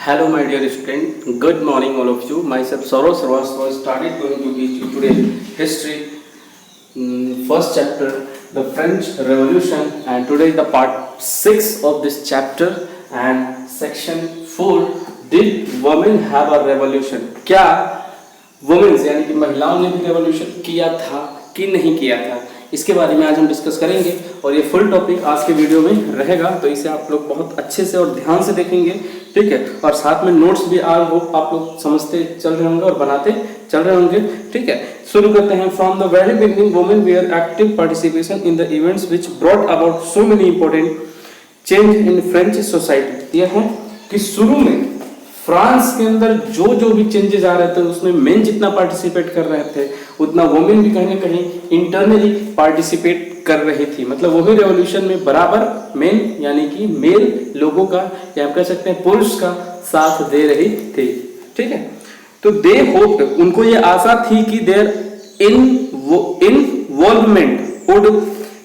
Hello, my dear student. Good morning, all of you. Myself, Saurav Srivastava, started going to teach you today history, first chapter, the French Revolution, and today the part 6 of this chapter and section 4. Did women have a revolution? क्या women's यानी कि महिलाओं ने भी revolution किया था कि नहीं किया था, इसके बारे में आज हम डिस्कस करेंगे और ये फुल टॉपिक आज के वीडियो में रहेगा, तो इसे आप लोग बहुत अच्छे से और ध्यान से देखेंगे, ठीक है। और साथ में नोट्स भी आज हो आप लोग समझते चल रहे होंगे और बनाते चल रहे होंगे, ठीक है। शुरू करते हैं। From the very beginning women were active participation in the events which brought about so many important change in French society. यह है कि शुरू में फ्रांस के अंदर जो भी चेंजेस आ रहे थे उसमें मेन जितना पार्टिसिपेट कर रहे थे उतना वुमेन भी कहीं ना कहीं इंटरनली पार्टिसिपेट कर रही थी। मतलब वो भी रेवोल्यूशन में बराबर मेन यानी कि मेल लोगों का या आप कह सकते हैं पुरुष का साथ दे रही थी, ठीक है। तो दे होप्ड, उनको ये आशा थी कि their involvement would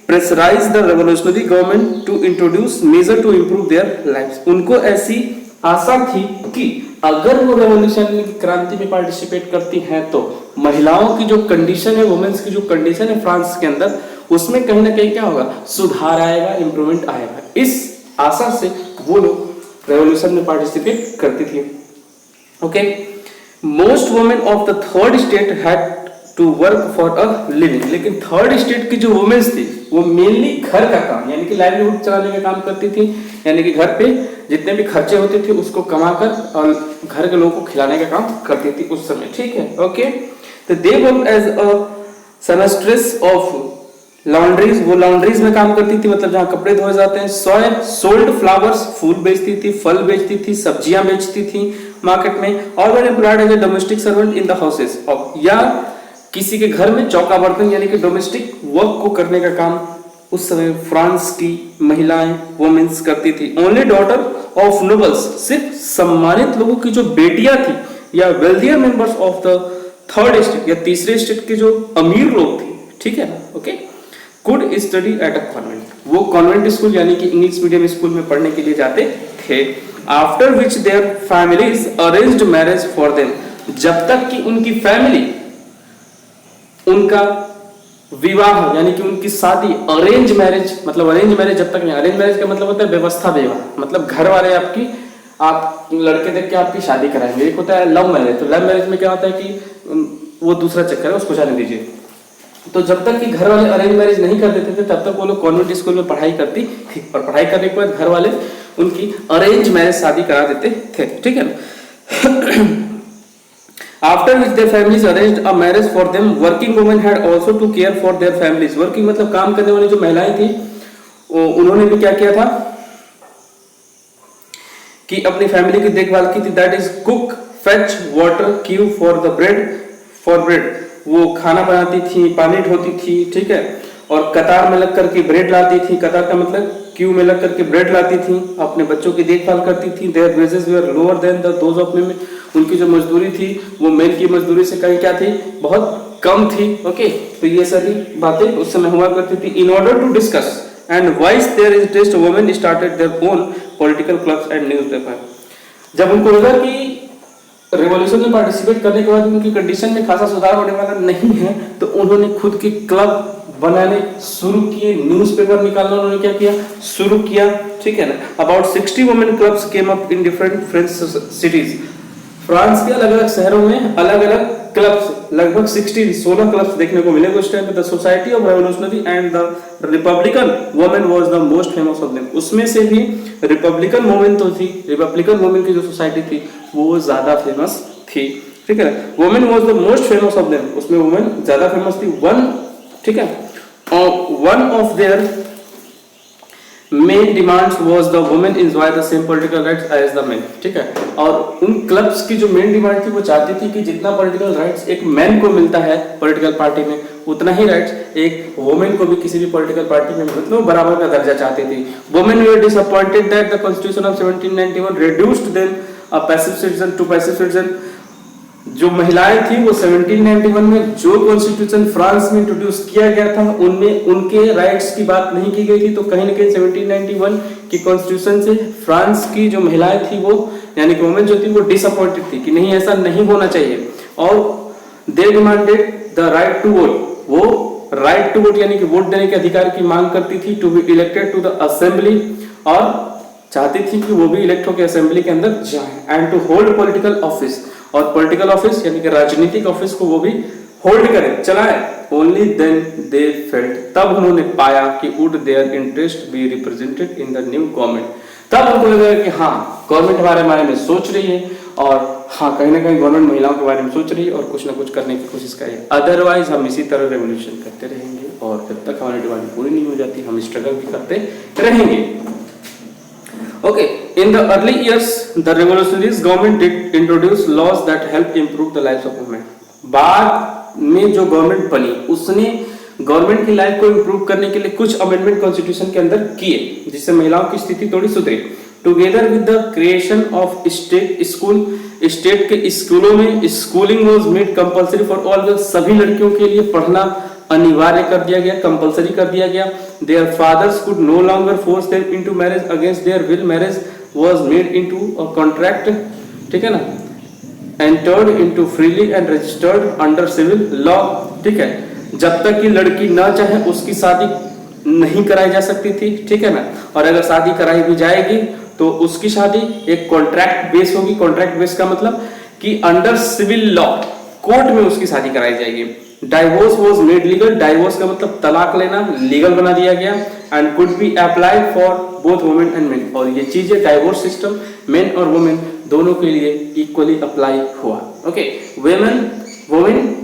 pressurise the revolutionary government to introduce measure to improve their lives. उनको ऐसी आशा थी कि अगर वो रेवोल्यूशनरी क्रांति में पार्टिसिपेट करती हैं तो महिलाओं की जो कंडीशन है, वुमेन्स की जो कंडीशन है फ्रांस के अंदर, उसमें कहीं ना कहीं क्या होगा, सुधार आएगा, इंप्रूवमेंट आएगा। इस आशा से वो लोग रेवोल्यूशन में पार्टिसिपेट करती थी। Okay, most women of the third state had to work for a living. लेकिन थर्ड स्टेट की जो वुमेन्स थी वो मेनली घर का काम यानी कि लाइवलीहुड चलाने का काम करती थी, यानी कि घर पे जितने भी खर्चे होते थे उसको कमाकर और घर के लोगों को खिलाने का काम करती थी उस समय, ठीक है। ओके, तो they work as a seamstress of laundries, वो लॉन्ड्रीज में काम करती थी, मतलब जहाँ कपड़े धोए जाते हैं। सोल्ड फ्लावर्स, फूल बेचती थी, फल बेचती थी, सब्जियां बेचती थी मार्केट में। और were employed as a domestic servant in the houses, या किसी के घर में चौका बर्तन यानी कि डोमेस्टिक वर्क को करने का काम उस समय फ्रांस की महिलाएं वुमेन्स करती थी। ओनली डॉटर ऑफ नोबल्स, सिर्फ सम्मानित लोगों की जो बेटियां थी या wealthier members of the third state या तीसरे स्टेट के जो अमीर लोग थे, ठीक है ना, okay, could study at a convent, वो कॉन्वेंट स्कूल यानी कि इंग्लिश मीडियम स्कूल में पढ़ने के लिए जाते थे। After which their families arranged marriage for them, जब तक कि उनकी फैमिली उनका विवाह यानी कि उनकी शादी अरेंज मैरिज, मतलब अरेंज मैरिज जब तक नहीं, अरेंज मैरिज का मतलब होता है व्यवस्था विवाह, मतलब घर वाले आप लड़के देख के आपकी शादी कराएंगे। एक होता है लव मैरिज, तो लव मैरिज में क्या होता है कि वो दूसरा चक्कर है, उसको जाने दीजिए। तो जब तक कि घर वाले अरेंज मैरिज नहीं कर देते थे तब तक वो लोग कॉन्वेंट स्कूल में पढ़ाई करती थी, और पढ़ाई करने के बाद घर वाले उनकी अरेंज मैरिज शादी करा देते थे, ठीक है ना। After which their families arranged a marriage for them. Working women had also to care for their families. Working मतलब काम करने वाली जो महिलाएं थी उन्होंने भी क्या किया था कि अपनी फैमिली की देखभाल की थी। That is cook, fetch water, queue for the bread, for bread. वो खाना बनाती थी, पानी ढोती थी, ठीक है, और कतार में लग करके ब्रेड लाती थी। कतार का मतलब क्यू में लग करके ब्रेड लाती थी, अपने बच्चों की देखभाल करती थी। Their wages were lower than those of men. उनकी जो मजदूरी थी वो मेन की मजदूरी से कहीं क्या थी, बहुत कम थी। ओके, तो ये सारी बातें उस समय हुआ करती थी। In order to discuss and voice their interest women started their own political clubs and newspaper. जब उनको लगा कि रेवोल्यूशन में पार्टिसिपेट करने के बाद उनकी कंडीशन में खासा सुधार होने वाला नहीं है तो उन्होंने खुद के क्लब बनाने शुरू किए, न्यूज़पेपर निकालना उन्होंने क्या किया, शुरू किया, ठीक है ना। About 60 women clubs came up in different French cities. France के अलग अलग शहरों में अलग अलग क्लब्स, लगभग 16 क्लब्स देखने को मिलेंगे उस टाइम पे। The society of revolutionary and the Republican women was the most famous of them. उसमें से भी रिपब्लिकन वुमेन तो थी, रिपब्लिकन वुमेन की जो सोसाइटी थी वो ज्यादा फेमस थी, ठीक है। Women was the most famous of them, उसमें वुमेन ज्यादा फेमस थी। ठीक है, one of their main demands was the women enjoy the same political rights as the men, ठीक है। और उन क्लब्स की जो मेन डिमांड थी वो चाहती थी कि जितना पॉलिटिकल राइट्स एक मैन को मिलता है पॉलिटिकल पार्टी में उतना ही राइट्स एक वुमेन को भी किसी भी पॉलिटिकल पार्टी में, मतलब बराबर का दर्जा चाहती थी। Women were disappointed that the constitution of 1791 reduced them a passive citizen to passive citizen जो महिलाएं थी वो 1791 में जो कॉन्स्टिट्यूशन फ्रांस में इंट्रोड्यूस किया गया था उनमें उनके राइट्स की बात नहीं की गई थी। तो कहीं ना कहीं 1791 की कॉन्स्टिट्यूशन से फ्रांस की जो महिलाएं थी वो यानी कि वुमेन जो थी वो डिसअपॉइंटेड थी कि नहीं ऐसा नहीं होना चाहिए, और they demanded the right to vote. वो राइट टू वोट यानी कि वोट देने के अधिकार की मांग करती थी, to be elected to the assembly, और चाहती थी कि वो भी इलेक्ट होकर असेंबली के अंदर जाए, and to hold political office, और पॉलिटिकल ऑफिस यानी कि राजनीतिक ऑफिस को वो भी होल्ड करें, चलाए। ओनली देन दे फेल्ट, तब उन्होंने पाया कि would their interest be represented in the new government. तब उनको लगा कि हाँ गवर्नमेंट हमारे बारे में सोच रही है, और हाँ कहीं ना कहीं गवर्नमेंट महिलाओं के बारे में सोच रही है और कुछ ना कुछ करने की कोशिश करे। अदरवाइज हम इसी तरह रेवोल्यूशन करते रहेंगे और जब तक हमारी डिमांड पूरी नहीं हो जाती हम स्ट्रगल भी करते रहेंगे। Okay, in the early years, the revolutionary government did introduce laws that helped improve the lives of women. बाद में जो गवर्नमेंट बनी उसने गवर्नमेंट की लाइफ को इम्प्रूव करने के लिए कुछ अमेंडमेंट कॉन्स्टिट्यूशन के अंदर किए जिससे महिलाओं की स्थिति थोड़ी सुधरी। Together with the creation of state school, state के स्कूलों में schooling was made compulsory for all girls, सभी लड़कियों के लिए पढ़ना अनिवार्य कर दिया गया, कंपलसरी कर दिया गया। Their fathers could no longer force them into marriage against their will. Marriage was made into a contract, ठीक है ना, entered into freely and registered under civil law, ठीक है। जब तक कि लड़की ना चाहे उसकी शादी नहीं कराई जा सकती थी, ठीक है ना, और अगर शादी कराई भी जाएगी तो उसकी शादी एक कॉन्ट्रैक्ट बेस होगी। कॉन्ट्रैक्ट बेस का मतलब कि अंडर सिविल लॉ, कोर्ट में उसकी शादी कराई जाएगी। Divorce was made legal, divorce का मतलब तलाक लेना लीगल बना दिया गया, and could be applied for both women and main, और ये चीजें डाइवोर्स सिस्टम मेन और वुमेन दोनों के लिए इक्वली अप्लाई हुआ। Okay, women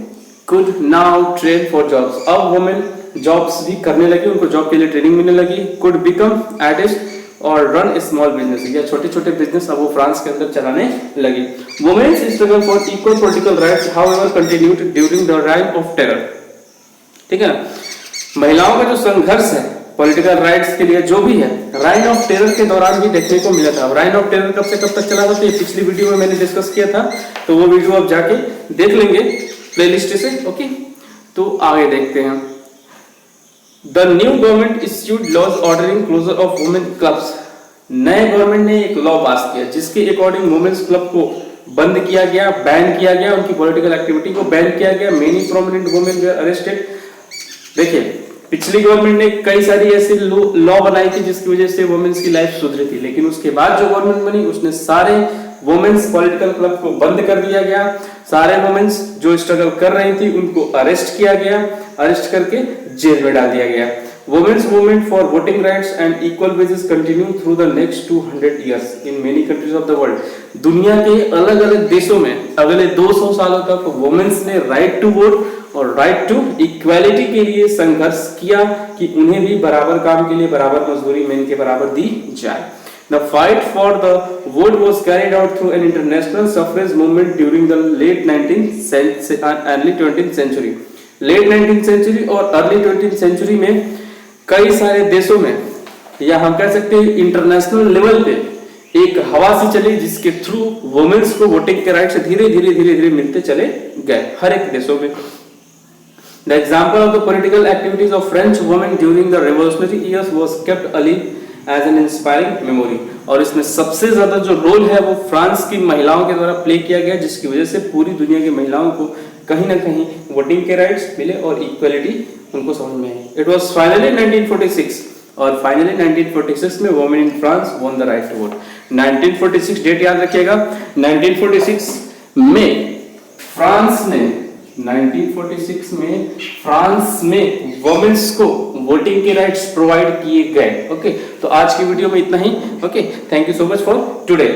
could now train for jobs, अब वुमेन जॉब्स भी करने लगी, उनको जॉब के लिए ट्रेनिंग मिलने लगी। कुड बिकम आर्टिस्ट और रन स्मॉल बिजनेस, या छोटे छोटे बिजनेस अब वो फ्रांस के अंदर चलाने लगी। Women's struggle for equal political rights however continued during the reign of terror, ठीक है ना, महिलाओं का जो संघर्ष है पॉलिटिकल राइट्स के लिए जो भी है राइन ऑफ टेरर के दौरान भी देखने को मिला था। राइन ऑफ टेरर कब से कब तक चला था, तो ये पिछली वीडियो में मैंने डिस्कस किया था, तो वो वीडियो आप जाके देख लेंगे प्लेलिस्ट से। ओके, तो आगे देखते हैं। The new government issued laws ordering closure of women clubs. नए गवर्नमेंट ने एक लॉ पास किया जिसके अकॉर्डिंग वुमेन्स क्लब को बंद किया गया, बैन किया गया, उनकी पॉलिटिकल एक्टिविटी को बैन किया गया। Many prominent women were arrested. देखिए, पिछली गवर्नमेंट ने कई सारी ऐसी लॉ बनाई थी जिसकी वजह से वुमेन्स की लाइफ सुधरी थी, लेकिन उसके बाद जो गवर्नमेंट बनी उसने सारे वुमेन्स पॉलिटिकल क्लब को बंद कर दिया गया। सारे वुमेन्स जो स्ट्रगल कर रही थी उनको अरेस्ट किया गया, अरेस्ट करके जेल में डाल दिया गया। Women's movement for voting rights and equal wages continue through the next 200 years in many countries of the world. दुनिया के अलग अलग देशों में अगले 200 सालों तक वुमेन्स ने राइट टू वोट और राइट टू इक्वालिटी के लिए संघर्ष किया कि उन्हें भी बराबर काम के लिए बराबर मजदूरी मेन के बराबर दी जाए। The fight for the vote was carried out through an international suffrage movement during the late 19th and early 20th century. Late 19th century और early 20th century में कई सारे देशों में, या हम कह सकते हैं इंटरनेशनल लेवल पे एक हवा सी चली जिसके थ्रू वुमेन्स को वोटिंग के राइट्स धीरे धीरे मिलते चले गए हर एक देशों में। The example of the political activities of French women during the revolutionary years was kept alive as an inspiring memory। और इसमें सबसे ज्यादा जो रोल है वो फ्रांस की महिलाओं के द्वारा प्ले किया गया, जिसकी वजह से पूरी दुनिया की महिलाओं को कहीं ना कहीं वोटिंग के राइट्स मिले और इक्वलिटी उनको समझ में आई। इट वाज फाइनली 1946, और फाइनली 1946 में women in France won the right to vote. 1946 date याद रखिएगा। 1946 में फ्रांस ने 1946 में फ्रांस में वुमेन्स को वोटिंग के राइट्स प्रोवाइड किए गए। ओके, तो आज की वीडियो में इतना ही। Okay, thank you so much for today.